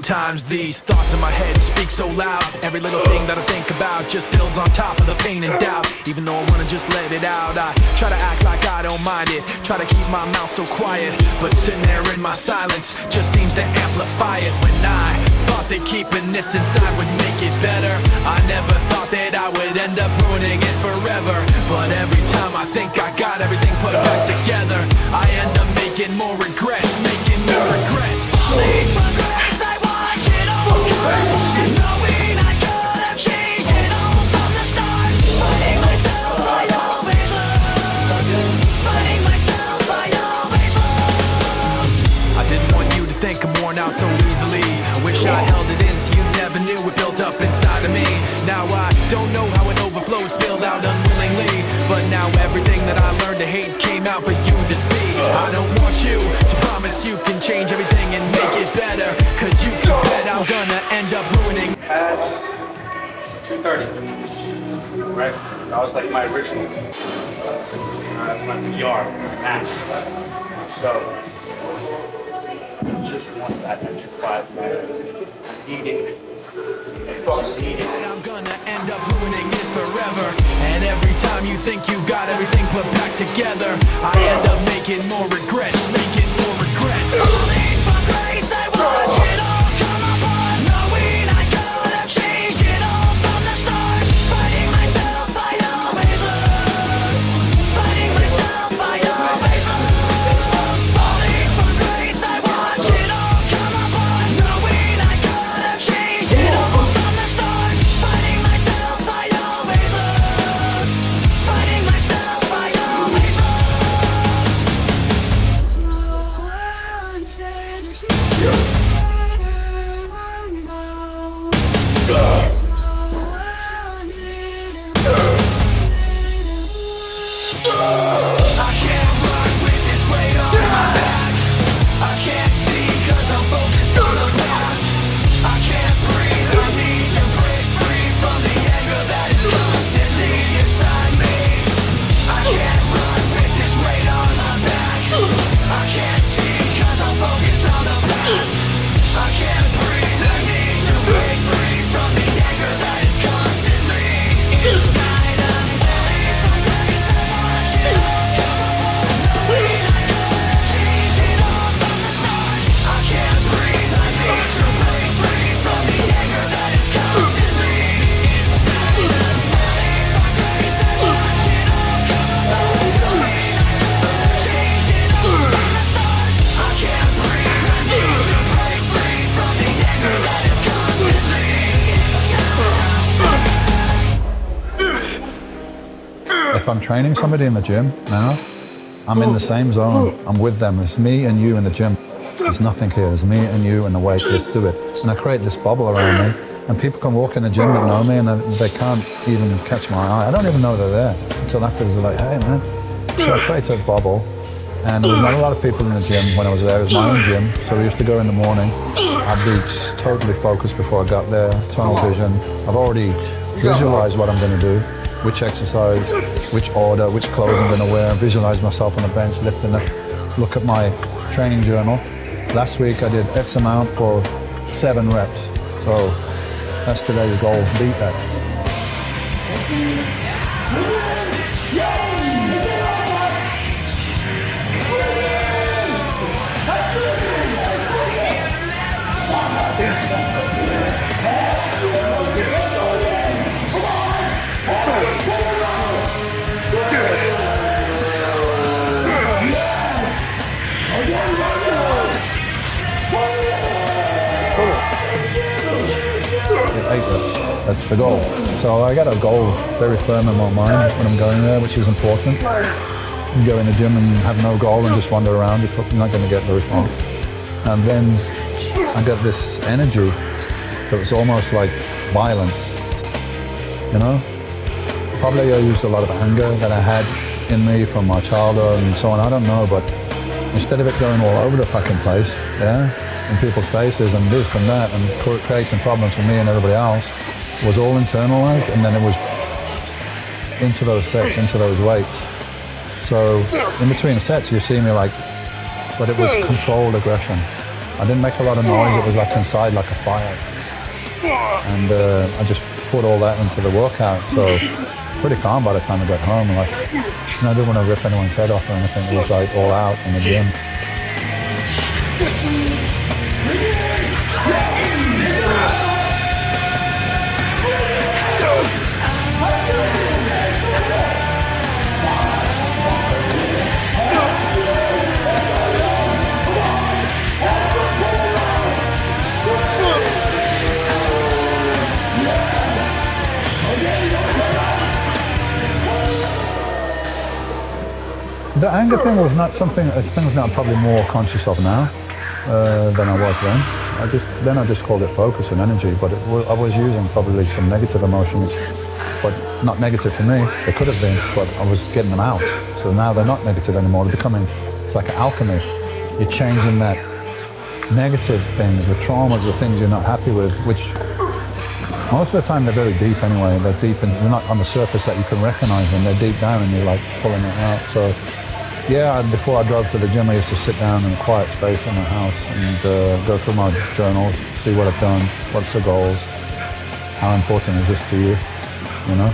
Sometimes these thoughts in my head speak so loud. Every little thing that I think about just builds on top of the pain and doubt. Even though I wanna just let it out, I try to act like I don't mind it. Try to keep my mouth so quiet, but sitting there in my silence just seems to amplify it. When I thought that keeping this inside would make it better, I never thought that I would end up ruining it forever. But every time I think I got everything put back together, I end up making more regrets, making more regrets. Falling from grace, I watch it all crash, knowing I could have changed it all from the start. Fighting myself, I always lose. Fighting myself, I always lose. I didn't want you to think I'm worn out so easily. I wish I held it in so you never knew it built up inside of me. Now I don't know how it overflows, spilled out unwillingly. But now everything that I learned to hate came out for you to see. I don't want you to promise you can change everything and make it better, cause you can bet I'm gonna end up ruining. At 2:30, right? That was like my ritual. That's my PR, max. So, I just want that extra 5 minutes. I need it. I fucking need it. I'm gonna end up ruining it forever. And every time you think you got everything put back together, I end up making more regrets, making more regrets. Falling from grace, I watch it all come apart, knowing I could have changed it all from the start. Fighting myself, I always lose. Fighting myself, I always lose. Falling from grace, I watch it all come apart, knowing I could have changed it all from the start. Fighting myself, I always lose. Fighting myself, I always lose. I can't run with this weight on my back. I can't see cause I'm focused on the past. I can't breathe, I need to break free from the anger that is constantly inside me. I can't run with this weight on my back. I can't see cause I'm focused on the past. I can't breathe, I need to break free from the anger that is constantly inside of me. If I'm training somebody in the gym now, I'm in the same zone. I'm with them. It's me and you in the gym. There's nothing here. It's me and you and the weights. Let's do it. And I create this bubble around me. And people can walk in the gym that know me and they can't even catch my eye. I don't even know they're there until afterwards they're like, hey man. So I create a bubble. And there was not a lot of people in the gym when I was there. It was my own gym. So we used to go in the morning. I'd be totally focused before I got there. Tunnel vision. I've already visualized what I'm going to do. Which exercise, which order, which clothes I'm going to wear. Visualize myself on the bench, lifting it. Look at my training journal. Last week I did X amount for 7 reps. So that's today's goal, beat that. 8 reps. That's the goal. So I got a goal very firm in my mind when I'm going there, which is important. You go in the gym and have no goal and just wander around, you're not going to get very far. And then I got this energy that was almost like violence, you know? Probably I used a lot of anger that I had in me from my childhood and so on, I don't know, but instead of it going all over the fucking place, yeah, in people's faces and this and that and creating problems for me and everybody else, it was all internalized, and then it was into those sets, into those weights. So in between sets you see me like, but it was controlled aggression. I didn't make a lot of noise. It was like inside like a fire. And I just put all that into the workout. So pretty calm by the time I got home. Like, I didn't want to rip anyone's head off or anything. It was like all out in the gym. The anger thing was not something, it's things that I'm probably more conscious of now than I was then. I just called it focus and energy, but I was using probably some negative emotions, but not negative for me. They could have been, but I was getting them out. So now they're not negative anymore. They're becoming, it's like an alchemy. You're changing that negative things, the traumas, the things you're not happy with, which most of the time they're very deep anyway. They're deep and they're not on the surface that you can recognize them. They're deep down and you're like pulling it out. So yeah, before I drove to the gym, I used to sit down in a quiet space in my house and go through my journals, see what I've done, what's the goals, how important is this to you, you know?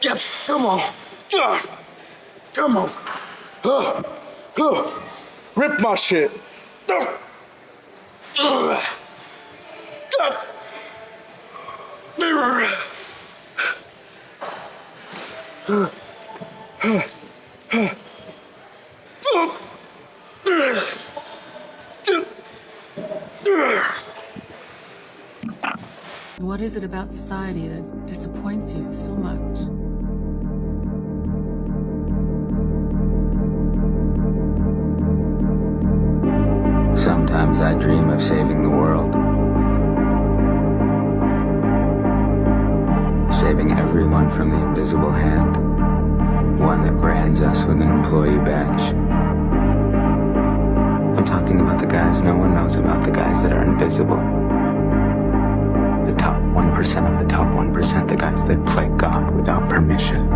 Yeah, come on. Come on. Rip my shit. What is it about society that disappoints you so much? Sometimes I dream of saving the world. Saving everyone from the invisible hand. One that brands us with an employee badge. I'm talking about the guys no one knows about, the guys that are invisible. The top 1% of the top 1%, the guys that play God without permission.